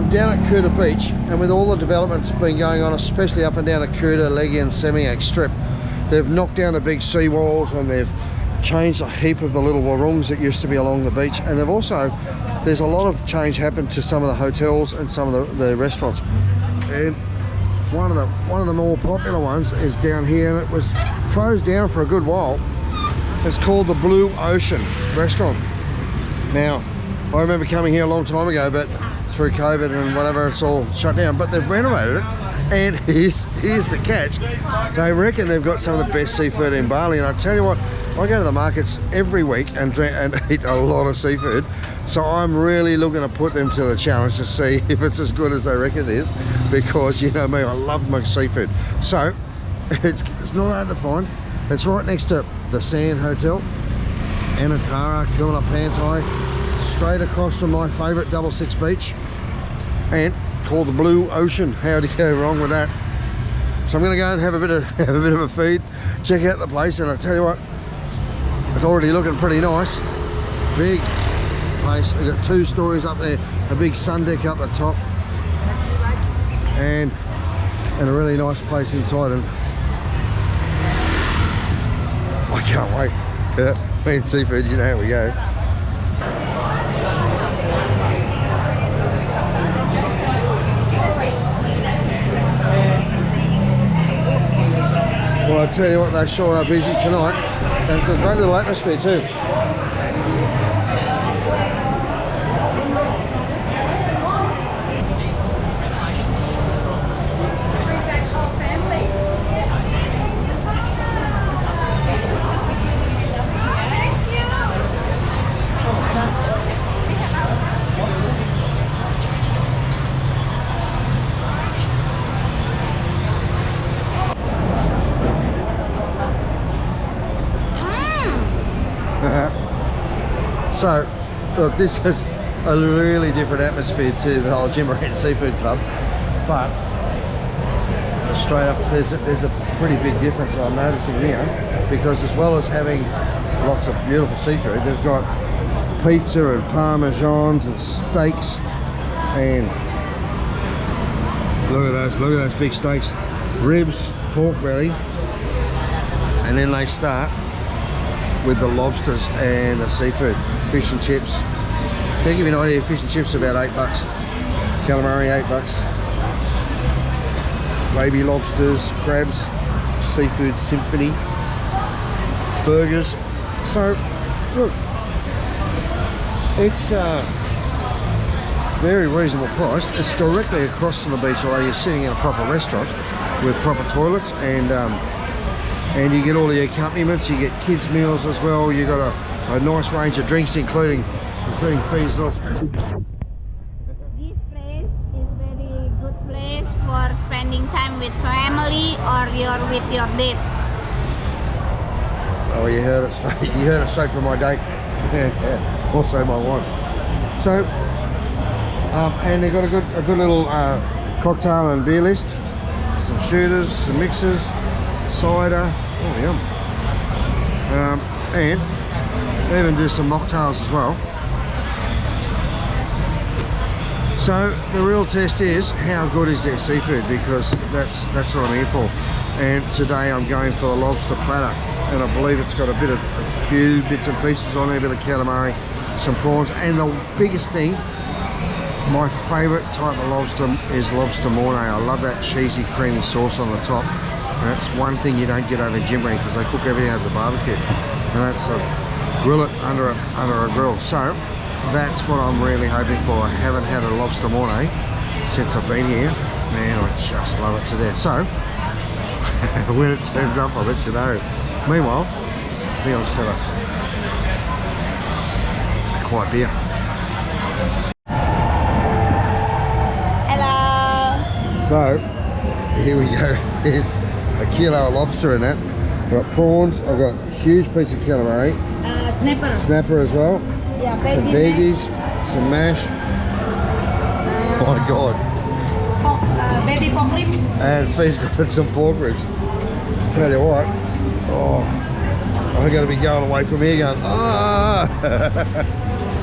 I'm down at Kuta Beach, and with all the developments that have been going on, especially up and down at Kuta, Legian, Semiak Strip, they've knocked down the big seawalls and they've changed a heap of the little warungs that used to be along the beach, and they've also, there's a lot of change happened to some of the hotels and some of the restaurants. And one of the more popular ones is down here, and it was closed down for a good while. It's called the Blue Ocean Restaurant. Now, I remember coming here a long time ago, but through COVID and whatever, it's all shut down. But they've renovated it, and here's the catch. They reckon they've got some of the best seafood in Bali, and I tell you what, I go to the markets every week and eat a lot of seafood. So I'm really looking to put them to the challenge to see if it's as good as they reckon it is, because you know me, I love my seafood. So it's not hard to find. It's right next to the Sand Hotel, Anantara, Kilna, Pantai, straight across from my favourite 66 beach, and called the Blue Ocean. How do you go wrong with that? So I'm going to go and have a bit of a feed, check out the place, and I tell you what, it's already looking pretty nice. Big place. We've got 2 stories up there, a big sun deck up the top, and a really nice place inside. And I can't wait. Me and seafood, you know how we go. Well, I tell you what, they sure are busy tonight, and it's a great little atmosphere too. So, look, this is a really different atmosphere to the whole Jimbaran Seafood Club, but straight up, there's a pretty big difference that I'm noticing here, because as well as having lots of beautiful seafood, they've got pizza and parmesans and steaks, and look at those big steaks, ribs, pork belly, and then they start with the lobsters and the seafood, fish and chips. To give you an idea, fish and chips are about $8, calamari $8, baby lobsters, crabs, seafood symphony, burgers. So look, it's very reasonable priced. It's directly across from the beach, although you're sitting in a proper restaurant with proper toilets, and you get all the accompaniments. You get kids meals as well. You got a nice range of drinks, including fees. This place is very good place for spending time with family or with your date. Oh, you heard it straight. You heard it straight from my date. Also my wife. So, and they've got a good little cocktail and beer list. Some shooters, some mixers, cider. Oh, yum. And they even do some mocktails as well. So the real test is how good is their seafood, because that's what I'm here for. And today I'm going for the lobster platter, and I believe it's got a few bits and pieces on there, a bit of calamari, some prawns, and the biggest thing, my favourite type of lobster is lobster mornay. I love that cheesy creamy sauce on the top. And that's one thing you don't get over in Jimbaran, because they cook everything over the barbecue, and that's a grill it under a grill. So that's what I'm really hoping for. I haven't had a lobster mornay since I've been here. Man, I just love it to death. So when it turns up, I'll let you know. Meanwhile, I think I'll just have a quiet beer. Hello. So here we go. Here's a kilo of lobster in that. I've got prawns, I've got a huge piece of calamari. Snapper as well. Yeah, some veggies, some mash. Oh my god. Baby pork rib. And Fee's got some pork ribs. Tell you what, oh, I'm going to be going away from here going, ah.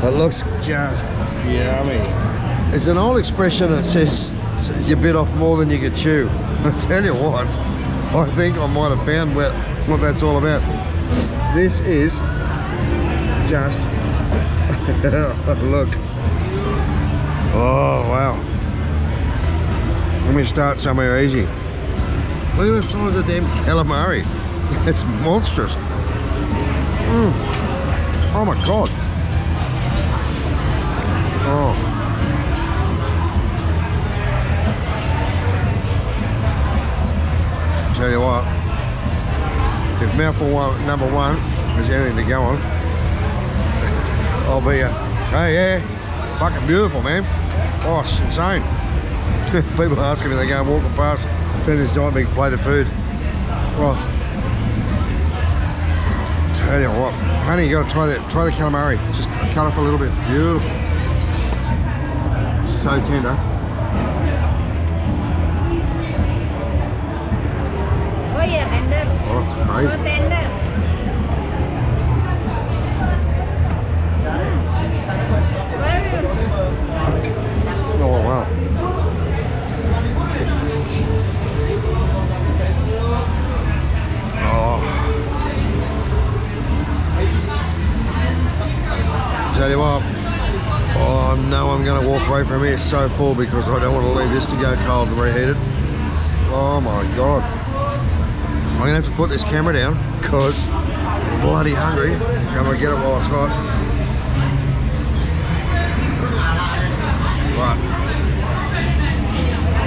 It looks just yummy. There's an old expression that says you bit off more than you could chew. I tell you what, I think I might have found what that's all about. This is just look. Oh wow. Let me start somewhere easy. Look at the size of the damn calamari. It's monstrous. Oh my god. Oh. Tell you what, if mouthful number one is anything to go on, I'll be hey, yeah, fucking beautiful, man. Oh, it's insane. People asking me, they go walking past, turn this giant big plate of food. Oh, tell you what, honey, you gotta try the calamari. Just cut off a little bit. Beautiful. So tender. Oh yeah, tender. Oh, it's crazy. Oh, tender. Oh wow. Oh. Tell you what, oh no, I'm going to walk away from here so full because I don't want to leave this to go cold and reheated. Oh my god. I'm going to have to put this camera down because I'm bloody hungry. I'm going to get it while it's hot. But,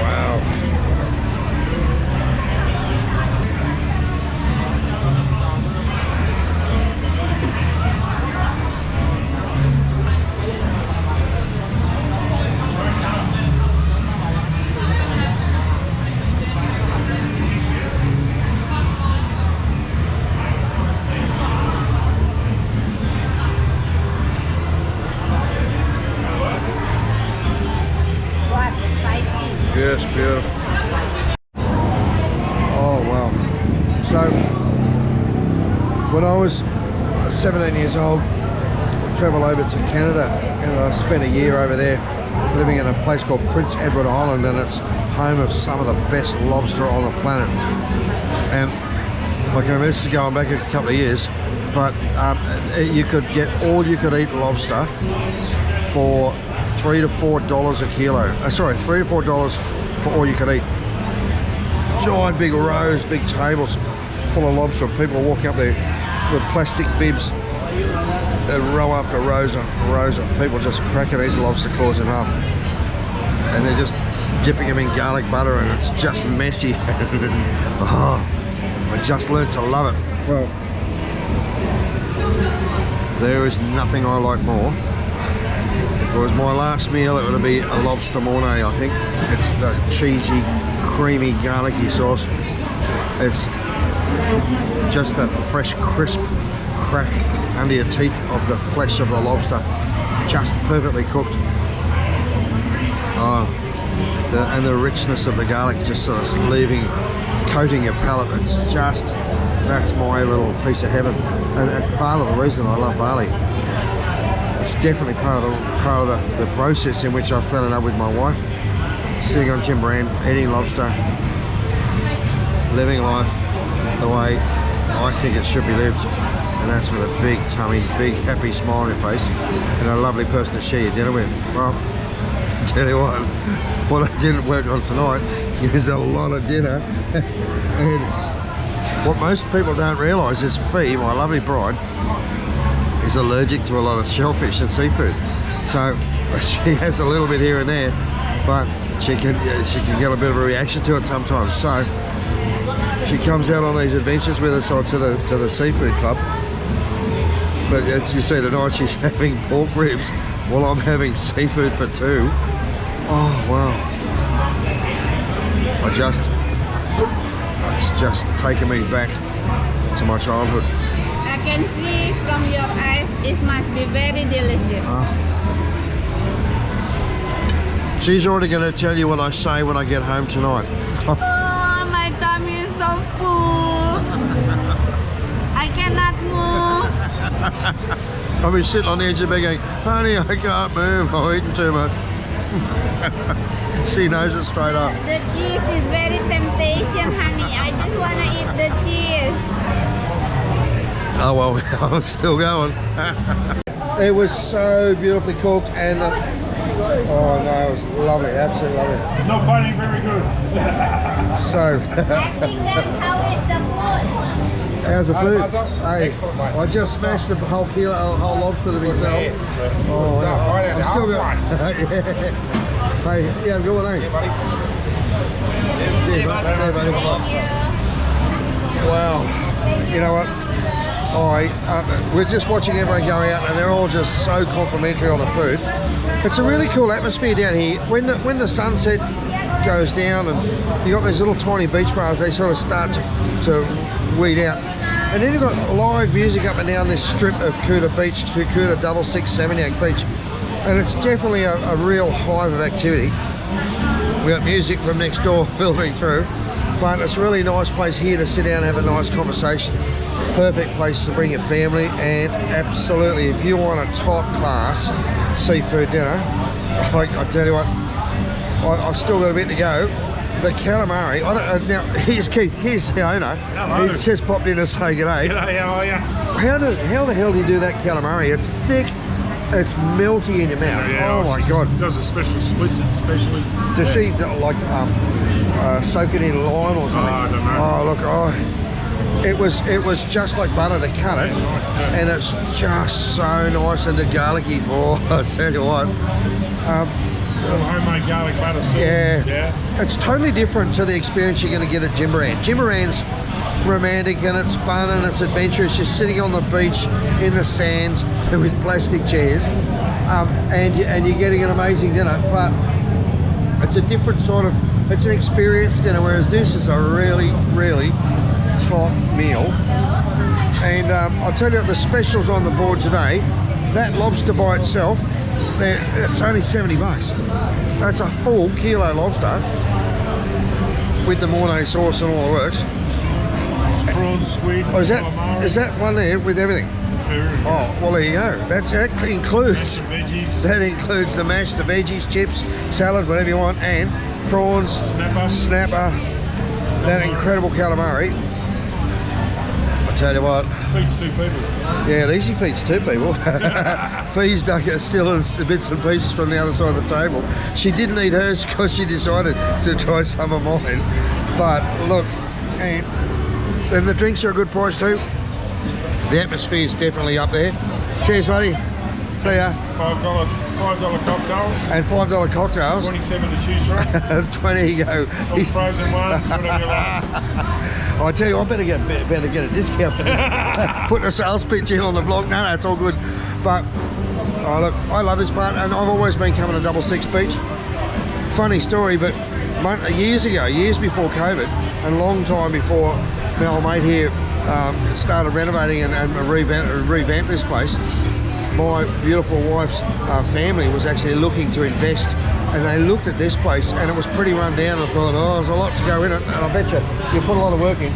wow. Yes, beautiful. Oh wow. So when I was 17 years old, I travelled over to Canada and I spent a year over there living in a place called Prince Edward Island, and it's home of some of the best lobster on the planet. And like, I mean, this is going back a couple of years, but you could get all you could eat lobster for $3 to $4 a kilo. Sorry, $3 to $4 for all you could eat. Giant big rows, big tables full of lobster. People walking up there with plastic bibs, and row after rows after rows of people just cracking these lobster claws in half, and they're just dipping them in garlic butter, and it's just messy. Oh, I just learned to love it. Well, there is nothing I like more. If it was my last meal, it would be a lobster mornay, I think. It's the cheesy, creamy, garlicky sauce. It's just that fresh, crisp crack under your teeth of the flesh of the lobster. Just perfectly cooked. Oh, and the richness of the garlic just sort of coating your palate. It's just, that's my little piece of heaven. And it's part of the reason I love Bali. Definitely part of the process in which I fell in love with my wife. Sitting on Timbaran, eating lobster, living life the way I think it should be lived, and that's with a big tummy, big happy smile on your face, and a lovely person to share your dinner with. Well, I tell you what I didn't work on tonight is a lot of dinner. And what most people don't realise is Fee, my lovely bride, is allergic to a lot of shellfish and seafood, so she has a little bit here and there, but she can get a bit of a reaction to it sometimes. So she comes out on these adventures with us to the seafood club. But as you see tonight, she's having pork ribs while I'm having seafood for two. Oh wow! It's just taken me back to my childhood. I can see from your eyes, it must be very delicious. She's already going to tell you what I say when I get home tonight. Oh, my tummy is so full. I cannot move. I'll be sitting on the edge of the bed going, honey, I can't move, I'm eating too much. She knows it straight up. The cheese is very temptation, honey. I just want to eat the cheese. Oh well, I'm still going. It was so beautifully cooked, and oh no, it was lovely, absolutely lovely. Not funny, very good. So, Asking them how is the food. how's the food? Muzza? Hey, Excellent, mate. I just smashed the whole kilo, whole lobster to myself. Yeah. Oh, Stuff, wow. right out I'm the still half going. Hey, yeah, good one, eh? Yeah, buddy. See you, buddy. See you, buddy. Thank you. Wow. You know what? We're just watching everyone go out, and they're all just so complimentary on the food. It's a really cool atmosphere down here. When the sunset goes down, and you got these little tiny beach bars, they sort of start to weed out. And then you've got live music up and down this strip of Kuta Beach, Kuta 66 Seminyak Beach, and it's definitely a real hive of activity. We got music from next door filtering through, but it's a really nice place here to sit down and have a nice conversation. Perfect place to bring your family, and absolutely, if you want a top class seafood dinner, I tell you what, I've still got a bit to go. The calamari, now here's Keith, here's the owner. Hello. He's just popped in to say g'day. G'day, how are you? How the hell do you do that calamari? It's thick, it's melty in your mouth. Oh my god. Does a special splits it, especially. Does she like soak it in lime or something? Oh, I don't know. Oh look, it was just like butter to cut it, and it's just so nice, and the garlicky. Oh, I tell you what. Homemade garlic butter sauce. Yeah. It's totally different to the experience you're going to get at Jimbaran. Jimbaran's romantic and it's fun and it's adventurous. You're sitting on the beach in the sand with plastic chairs, and you're getting an amazing dinner. But it's a different sort of, it's an experienced dinner, whereas this is a really, really top meal. And I'll tell you what, the specials on the board today, that lobster by itself, it's only 70 bucks. That's a full kilo lobster with the Mornay sauce and all the works. Prawns, squid, Oh, is calamari. that one there with everything? Oh, well there you go. That includes Some veggies, that includes the mash, the veggies, chips, salad, whatever you want, and prawns, snapper, that incredible calamari. I tell you what. feeds 2 people. Yeah, it easy feeds 2 people. Feeds Ducker still in bits and pieces from the other side of the table. She didn't eat hers because she decided to try some of mine. But look, and the drinks are a good price too. The atmosphere is definitely up there. Cheers, buddy. See ya. $5 cocktails. And $5 cocktails. 27 to choose from. 20 you go. All frozen ones, whatever you like. I tell you, I better get a discount for this. Putting a sales pitch in on the blog. No, it's all good. But oh, look, I love this part, and I've always been coming to 66 Beach. Funny story, but years before COVID, and a long time before my old mate here started renovating and revamped this place, my beautiful wife's family was actually looking to invest, and they looked at this place and it was pretty run down. I thought, oh, there's a lot to go in it, and I bet you put a lot of work in.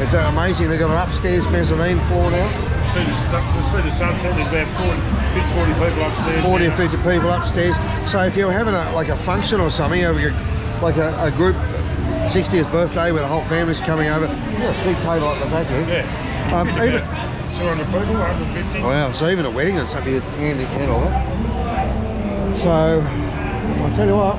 It's amazing. They've got an upstairs mezzanine floor now. See the sunset, there's about 40 people upstairs. 40 or 50 people upstairs. So if you're having a function or something, you have like a group 60th birthday where the whole family's coming over, a big table at the back here. Yeah. Even 200 people, 150. wow, so even a wedding and something, you'd handle it. So I'll tell you what,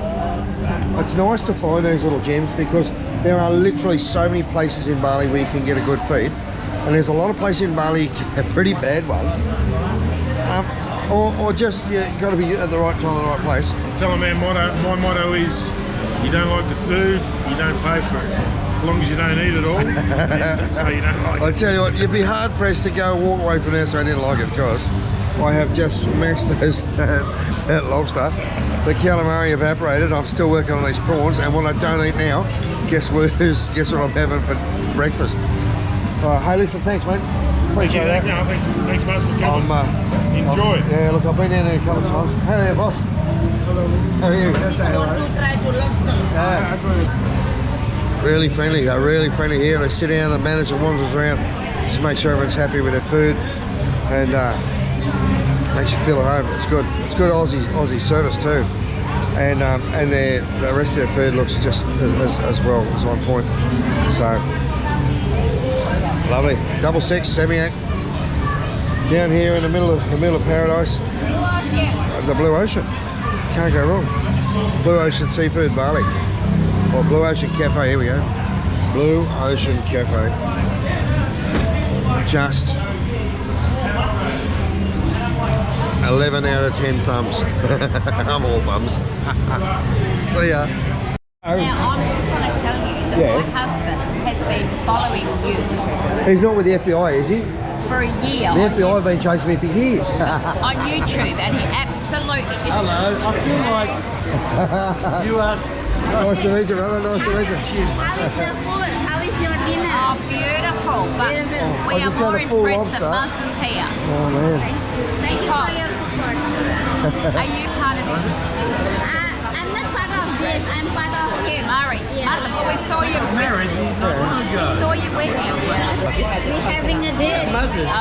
it's nice to find these little gems, because there are literally so many places in Bali where you can get a good feed, and there's a lot of places in Bali you get a pretty bad one, or just you've got to be at the right time in the right place. Tell them my motto is, you don't like the food, you don't pay for it. As long as you don't eat it all, so you don't like I it. tell you what, you'd be hard pressed to go walk away from there so I didn't like it, because I have just smashed that lobster. The calamari evaporated. I'm still working on these prawns, and what I don't eat now, guess what I'm having for breakfast. Hey, listen, thanks, mate. Appreciate that. No, thanks much for coming. Enjoy. Yeah, look, I've been down there a couple of times. Hey there, boss. How are you? Just want to try to lobster. Really friendly. They're really friendly here. They sit down, the manager wanders around, just make sure everyone's happy with their food, and makes you feel at home. It's good. It's good Aussie service too. and the rest of their food looks just as well as on point. So lovely. Double six semi-act down here in the middle of paradise, the blue ocean. Can't go wrong. Blue Ocean Seafood Bali, or Blue Ocean Cafe. Here we go. Blue Ocean Cafe. Just 11 out of 10 thumbs. I'm all thumbs. See ya. Now, I'm just going to tell you that Yeah. my husband has been following you He's not with the FBI, is he? for a year The FBI have been chasing me for years. on YouTube, and he absolutely is. Hello, I feel like you asked. Nice to meet you, brother. Nice to meet you. How is the food? How is your dinner? Oh, beautiful, but Beautiful. we I are just had more a full impressed that lobster. Muzza's here. Oh man. Thank you for your support. Are you part of this? I'm not part of this. I'm part of him. Murray, Yeah. Muzza, well, we saw you Married? we saw you wedding. We're having a date. Muzza's. Oh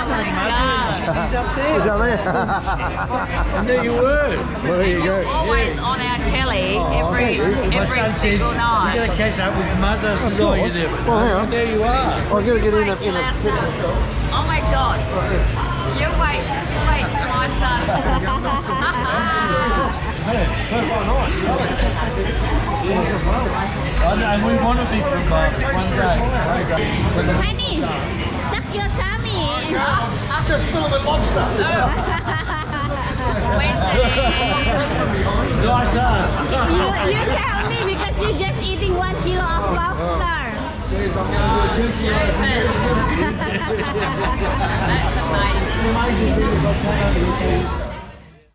my God. She's up there. Is that there? And there you were. Well, there you go. Always on our telly Oh, thank you. My every son says, single you're night. going to catch up with Muzza. I said, oh, you course. never know. Well, hang on. And there you are. I've got to get in Wait a till our son. Oh my God. You wait till my son. And we want to be from one day. Honey, suck your tummy. Just fill it with lobster. Wednesday. Nice ass. You tell me because you're just eating 1 kilo of lobster. Yes, I'm going to do 2 kilos. That's amazing. Amazing thing is I came over here 2 years ago.